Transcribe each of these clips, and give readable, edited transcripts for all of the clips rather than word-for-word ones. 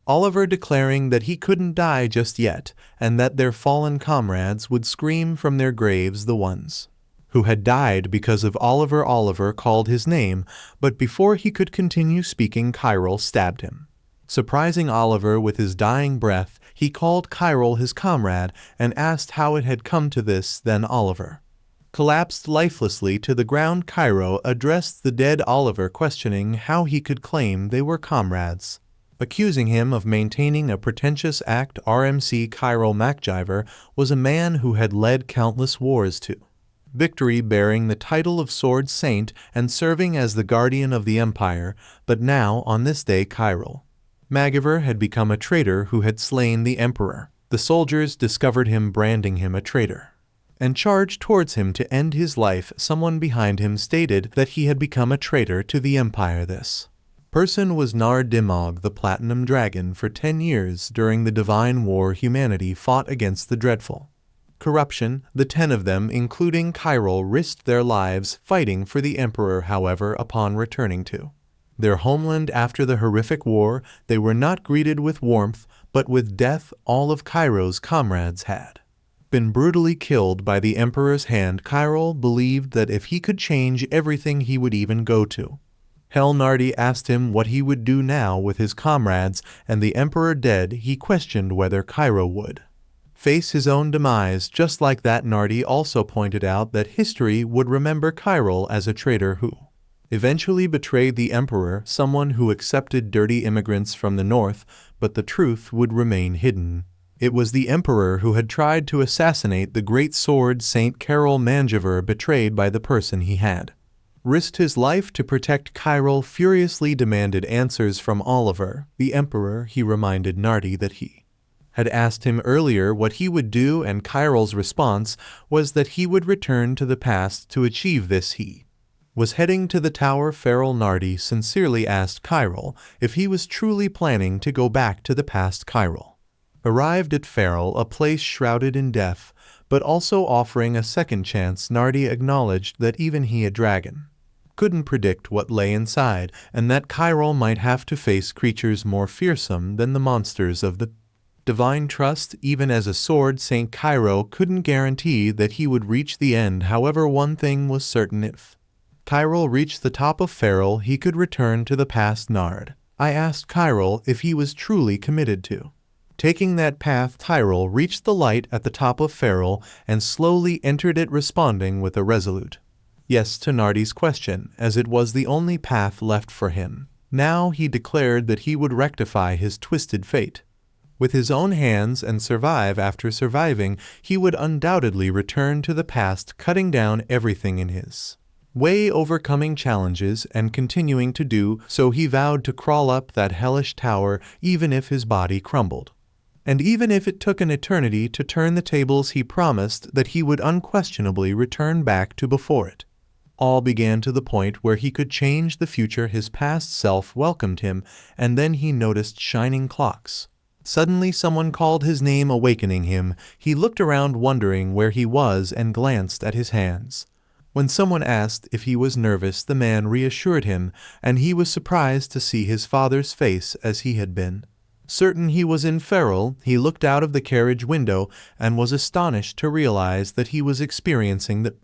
Oliver declaring that he couldn't die just yet, and that their fallen comrades would scream from their graves, the ones who had died because of Oliver. Oliver called his name, but before he could continue speaking, Chiral stabbed him. Surprising Oliver with his dying breath, he called Chiral his comrade and asked how it had come to this. Then Oliver collapsed lifelessly to the ground. Chiral addressed the dead Oliver, questioning how he could claim they were comrades, accusing him of maintaining a pretentious act. RMC Chiral MacGyver was a man who had led countless wars to victory, bearing the title of Sword Saint and serving as the guardian of the Empire, but now, on this day, Chiral MacGyver had become a traitor who had slain the Emperor. The soldiers discovered him, branding him a traitor, and charged towards him to end his life. Someone behind him stated that he had become a traitor to the Empire. This person was Nard Dimog, the Platinum Dragon. For 10 years during the Divine War, humanity fought against the dreadful corruption. The 10 of them, including Chiral, risked their lives fighting for the Emperor. However, upon returning to their homeland after the horrific war, they were not greeted with warmth, but with death. All of Chiral's comrades had been brutally killed by the Emperor's hand. Chiral believed that if he could change everything, he would even go to hell. Nardi asked him what he would do now with his comrades and the Emperor dead. He questioned whether Chiral would face his own demise just like that. Nardi also pointed out that history would remember Chiral as a traitor who eventually betrayed the Emperor, someone who accepted dirty immigrants from the north, but the truth would remain hidden. It was the Emperor who had tried to assassinate the great sword Saint Chiral MacGyver, betrayed by the person he had risked his life to protect. Chiral furiously demanded answers from Oliver, the Emperor. He reminded Nardi that he had asked him earlier what he would do, and Chiral's response was that he would return to the past to achieve this. He was heading to the tower. Feral Nardi sincerely asked Chiral if he was truly planning to go back to the past. Chiral arrived at Feral, a place shrouded in death, but also offering a second chance. Nardi acknowledged that even he, a dragon, couldn't predict what lay inside, and that Chiral might have to face creatures more fearsome than the monsters of the divine trust. Even as a sword Saint, Chiral couldn't guarantee that he would reach the end. However, one thing was certain: if Chiral reached the top of Feral, he could return to the past. Nard I asked Chiral if he was truly committed to taking that path. Chiral reached the light at the top of Feral and slowly entered it, responding with a resolute yes to Nardi's question, as it was the only path left for him. Now he declared that he would rectify his twisted fate with his own hands and survive. After surviving, he would undoubtedly return to the past, cutting down everything in his way, overcoming challenges and continuing to do so. He vowed to crawl up that hellish tower, even if his body crumbled, and even if it took an eternity to turn the tables. He promised that he would unquestionably return back to before it all began, to the point where he could change the future. His past self welcomed him, and then he noticed shining clocks. Suddenly someone called his name, awakening him. He looked around, wondering where he was, and glanced at his hands. When someone asked if he was nervous, the man reassured him, and he was surprised to see his father's face, as he had been certain he was in Feral. He looked out of the carriage window and was astonished to realize that he was experiencing the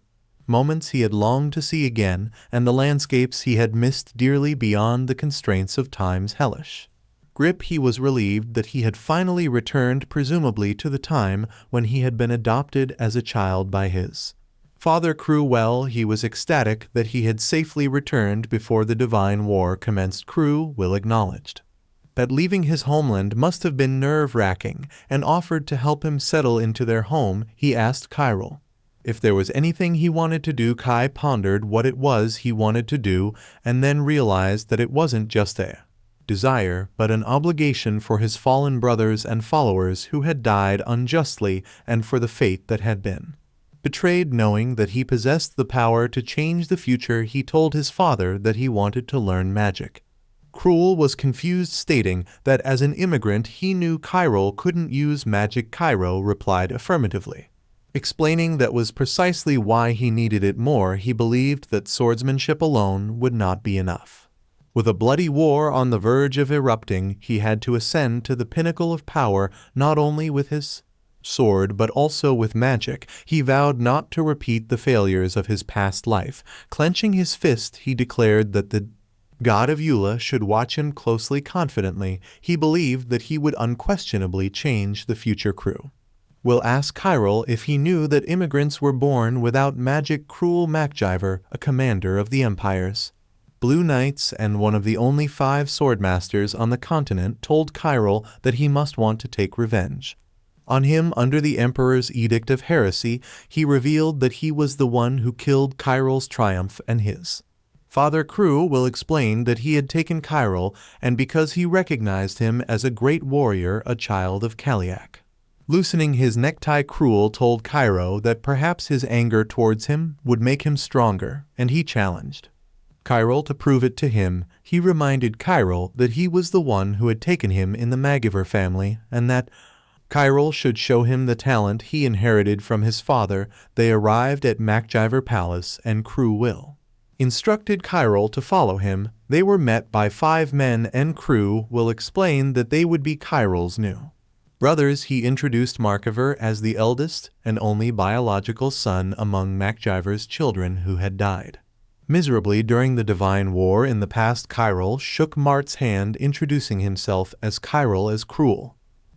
moments he had longed to see again, and the landscapes he had missed dearly beyond the constraints of time's hellish grip. He was relieved that he had finally returned, presumably to the time when he had been adopted as a child by his father, Cruel. He was ecstatic that he had safely returned before the Divine War commenced. Cruel acknowledged that leaving his homeland must have been nerve-wracking, and offered to help him settle into their home. He asked Chiral if there was anything he wanted to do. Kai pondered what it was he wanted to do, and then realized that it wasn't just a desire, but an obligation for his fallen brothers and followers who had died unjustly, and for the fate that had been betrayed. Knowing that he possessed the power to change the future, he told his father that he wanted to learn magic. Cruel was confused, stating that as an immigrant he knew Chiral couldn't use magic. Chiral replied affirmatively, explaining that was precisely why he needed it more. He believed that swordsmanship alone would not be enough. With a bloody war on the verge of erupting, he had to ascend to the pinnacle of power not only with his sword but also with magic. He vowed not to repeat the failures of his past life. Clenching his fist, he declared that the god of Eula should watch him closely. Confidently, he believed that he would unquestionably change the future crew. Will asked Chiral if he knew that immigrants were born without magic. Cruel MacGyver, a commander of the empires, Blue Knights and one of the only 5 swordmasters on the continent, told Chiral that he must want to take revenge on him. Under the Emperor's Edict of Heresy, he revealed that he was the one who killed Chiral's triumph, and his father Crew will explain that he had taken Chiral, and because he recognized him as a great warrior, a child of Kaliak. Loosening his necktie, Cruel told Cairo that perhaps his anger towards him would make him stronger, and he challenged Chiral to prove it to him. He reminded Chiral that he was the one who had taken him in the Magiver family, and that Chiral should show him the talent he inherited from his father. They arrived at MacGyver Palace, and Crew will instructed Chiral to follow him. They were met by 5 men, and Crew will explain that they would be Chiral's new brothers. He introduced Markiver as the eldest and only biological son among MacGyver's children who had died miserably during the Divine War in the past. Chiral shook Mart's hand, introducing himself as Chiral as Cruel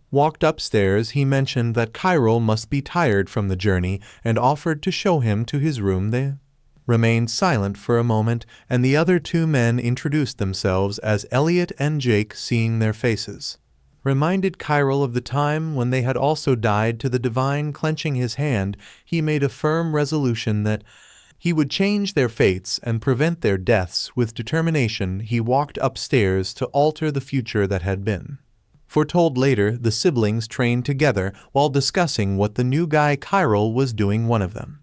walked upstairs. He mentioned that Chiral must be tired from the journey and offered to show him to his room. They remained silent for a moment, and the other 2 men introduced themselves as Elliot and Jake. Seeing their faces reminded Chiral of the time when they had also died to the Divine. Clenching his hand, he made a firm resolution that he would change their fates and prevent their deaths. With determination, he walked upstairs to alter the future that had been foretold. Later, the siblings trained together. While discussing what the new guy Chiral was doing, one of them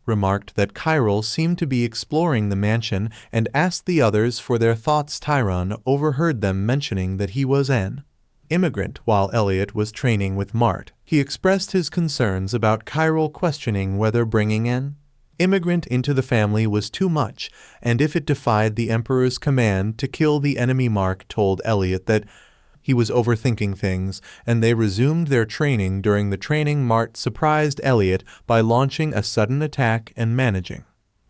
remarked that Chiral seemed to be exploring the mansion and asked the others for their thoughts. Tyron overheard them mentioning that he was an immigrant while Elliot was training with Mart. He expressed his concerns about Chiral, questioning whether bringing an immigrant into the family was too much, and if it defied the Emperor's command to kill the enemy. Mark told Elliot that he was overthinking things, and they resumed their training. During the training, Mart surprised Elliot by launching a sudden attack and managing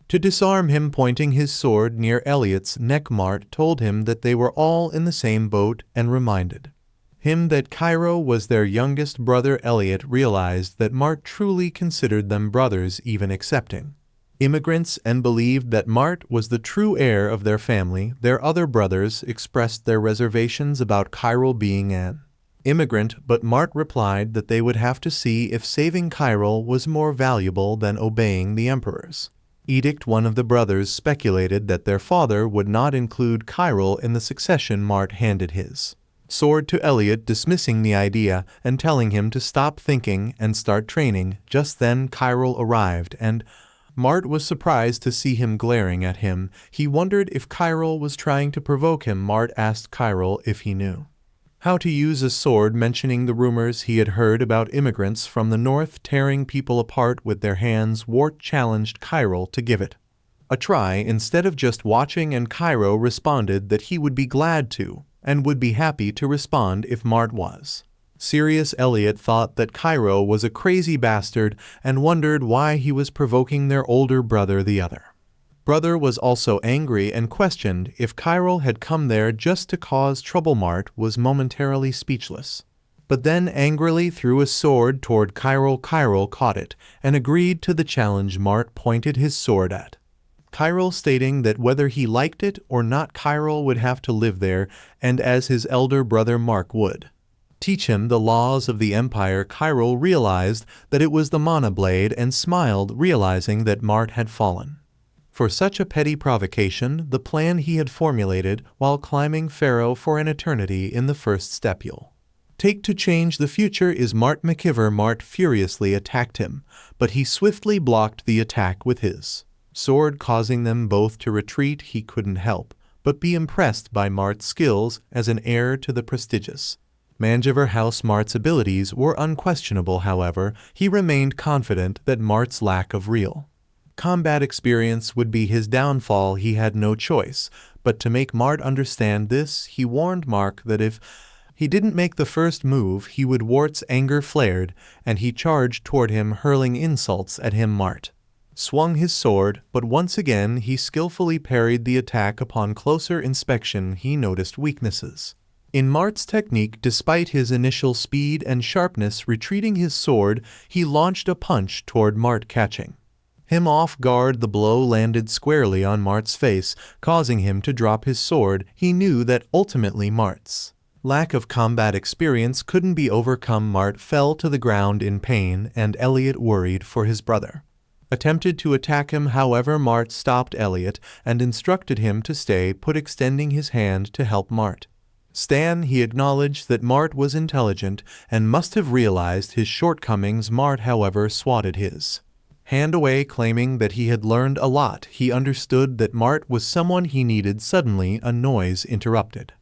to disarm him. Pointing his sword near Elliot's neck, Mart told him that they were all in the same boat and reminded him that Cairo was their youngest brother. Elliot realized that Mart truly considered them brothers, even accepting immigrants, and believed that Mart was the true heir of their family. Their other brothers expressed their reservations about Chiral being an immigrant, but Mart replied that they would have to see if saving Chiral was more valuable than obeying the Emperor's edict. One of the brothers speculated that their father would not include Chiral in the succession. Mart handed his sword to Elliot, dismissing the idea and telling him to stop thinking and start training. Just then Chiral arrived, and Mart was surprised to see him glaring at him. He wondered if Chiral was trying to provoke him. Mart asked Chiral if he knew how to use a sword, mentioning the rumors he had heard about immigrants from the north tearing people apart with their hands. Wart challenged Chiral to give it a try instead of just watching, and Chiral responded that he would be glad to and would be happy to respond if Mart was serious. Elliot thought that Chiral was a crazy bastard and wondered why he was provoking their older brother. The other brother was also angry and questioned if Chiral had come there just to cause trouble. Mart was momentarily speechless, but then angrily threw a sword toward Chiral. Chiral caught it and agreed to the challenge. Mart pointed his sword at Chiral, stating that whether he liked it or not, Chiral would have to live there, and as his elder brother Mark would teach him the laws of the Empire. Chiral realized that it was the Mana Blade and smiled, realizing that Mart had fallen for such a petty provocation. The plan he had formulated while climbing Pharaoh for an eternity in the first step you'll take to change the future is Mart McKiver. Mart furiously attacked him, but he swiftly blocked the attack with his sword, causing them both to retreat. He couldn't help but be impressed by Mart's skills as an heir to the prestigious Mangiver House. Mart's abilities were unquestionable, however. He remained confident that Mart's lack of real Combat experience would be his downfall. He had no choice, but to make Mart understand this, he warned Mark that if he didn't make the first move, he would. Wart's anger flared, and he charged toward him, hurling insults at him. Mart swung his sword, but once again he skillfully parried the attack. Upon closer inspection, he noticed weaknesses in Mart's technique. Despite his initial speed and sharpness, retreating his sword, he launched a punch toward Mart, catching him off guard. The blow landed squarely on Mart's face, causing him to drop his sword. He knew that ultimately Mart's lack of combat experience couldn't be overcome. Mart fell to the ground in pain, and Elliot, worried for his brother, attempted to attack him. However, Mart stopped Elliot and instructed him to stay put, extending his hand to help Mart. He acknowledged that Mart was intelligent and must have realized his shortcomings. Mart, however, swatted his hand away, claiming that he had learned a lot. He understood that Mart was someone he needed. Suddenly, a noise interrupted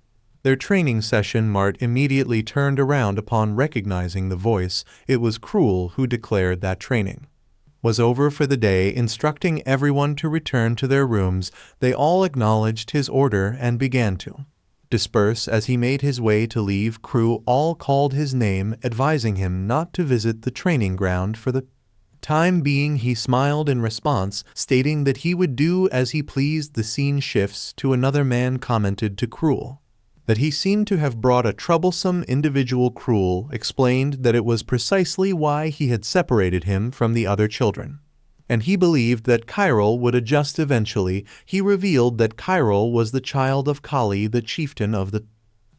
their training session. Mart immediately turned around upon recognizing the voice. It was Cruel, who declared that training was over for the day, instructing everyone to return to their rooms. They all acknowledged his order and began to disperse. As he made his way to leave, Crew all called his name, advising him not to visit the training ground for the time being. He smiled in response, stating that he would do as he pleased. The scene shifts to another man commented to Cruel that he seemed to have brought a troublesome individual. Cruel explained that it was precisely why he had separated him from the other children, and he believed that Chiral would adjust eventually. He revealed that Chiral was the child of Kali, the chieftain of the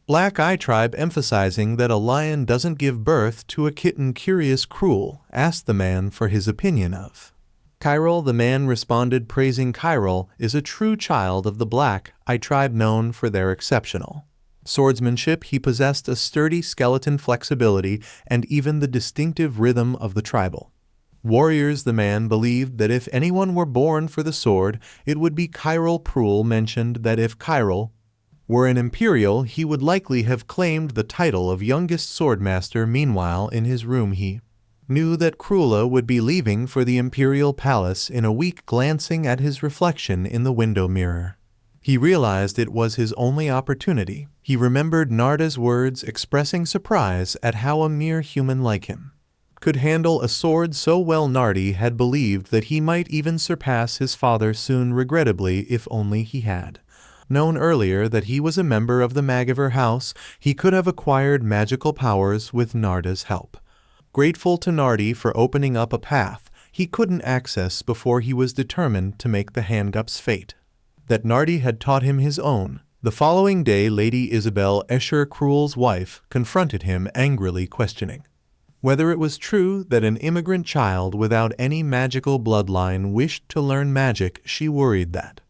Black Eye tribe, emphasizing that a lion doesn't give birth to a kitten. Curious, Cruel asked the man for his opinion of Chiral. The man responded, praising Chiral is a true child of the Black Eye tribe, known for their exceptional swordsmanship. He possessed a sturdy skeleton, flexibility, and even the distinctive rhythm of the tribal warriors. The man believed that if anyone were born for the sword, it would be Chiral. Cruel mentioned that if Chiral were an imperial, he would likely have claimed the title of youngest swordmaster. Meanwhile, in his room, he knew that Cruella would be leaving for the imperial palace in a week. Glancing at his reflection in the window mirror, he realized it was his only opportunity. He remembered Narda's words expressing surprise at how a mere human like him could handle a sword so well. Nardi had believed that he might even surpass his father soon. Regrettably, if only he had known earlier that he was a member of the Magaver house, he could have acquired magical powers with Narda's help. Grateful to Nardi for opening up a path he couldn't access before, he was determined to make the handup's fate that Nardi had taught him his own. The following day, Lady Isabel Escher, Cruel's wife, confronted him, angrily questioning whether it was true that an immigrant child without any magical bloodline wished to learn magic. She worried that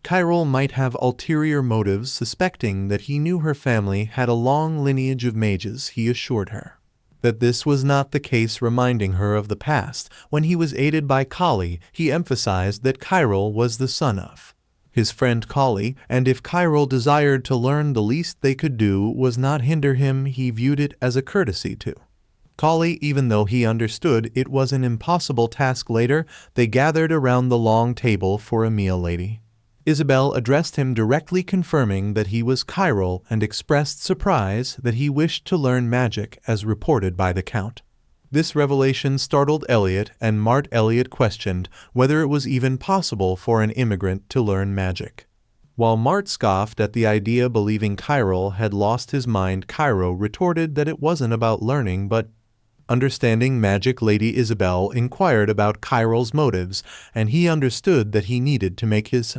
Chiral might have ulterior motives, suspecting that he knew her family had a long lineage of mages. He assured her that this was not the case, reminding her of the past when he was aided by Kali. He emphasized that Chiral was the son of his friend Kali, and if Chiral desired to learn, the least they could do was not hinder him. He viewed it as a courtesy to Kali, even though he understood it was an impossible task. Later, they gathered around the long table for a meal. Lady Isabel addressed him directly, confirming that he was Chiral, and expressed surprise that he wished to learn magic as reported by the Count. This revelation startled Elliot, and Mart. Elliot questioned whether it was even possible for an immigrant to learn magic. While Mart scoffed at the idea, believing Chiral had lost his mind, Chiral retorted that it wasn't about learning but understanding magic. Lady Isabel inquired about Chiral's motives, and he understood that he needed to make his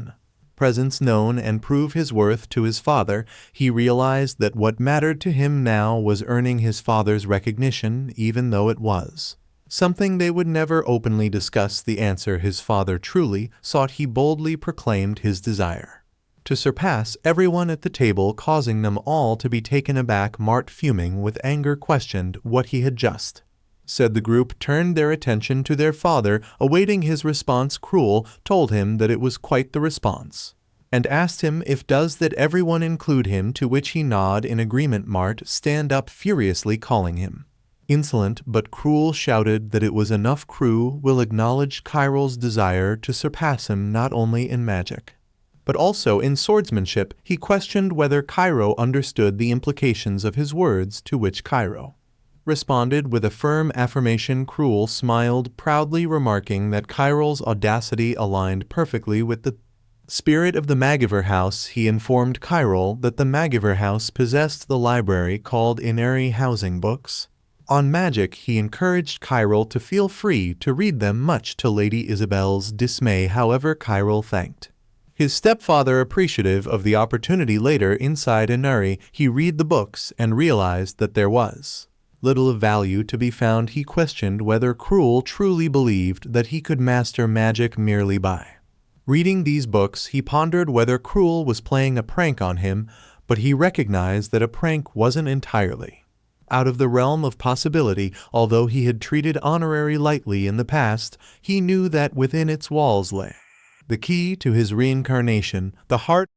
presence known and prove his worth to his father. He realized that what mattered to him now was earning his father's recognition, even though it was something they would never openly discuss. The answer his father truly sought, he boldly proclaimed his desire to surpass everyone at the table, causing them all to be taken aback. Mart, fuming with anger, questioned what he had just said. The group turned their attention to their father, awaiting his response. Cruel told him that it was quite the response, and asked him if does that everyone include him, to which he nodded in agreement. Mart stand up furiously, calling him Insolent but Cruel shouted that it was enough. Crew will acknowledge Chiral's desire to surpass him not only in magic, but also in swordsmanship. He questioned whether Cairo understood the implications of his words, to which Cairo responded with a firm affirmation. Cruel smiled proudly, remarking that Chiral's audacity aligned perfectly with the spirit of the Magiver House. He informed Chiral that the Magiver House possessed the library called Inari Housing Books on magic. He encouraged Chiral to feel free to read them, much to Lady Isabel's dismay. However, Chiral thanked his stepfather, appreciative of the opportunity. Later, inside Inari, he read the books and realized that there was little of value to be found. He questioned whether Cruel truly believed that he could master magic merely by reading these books. He pondered whether Cruel was playing a prank on him, but he recognized that a prank wasn't entirely out of the realm of possibility. Although he had treated Honorary lightly in the past, he knew that within its walls lay the key to his reincarnation, the heart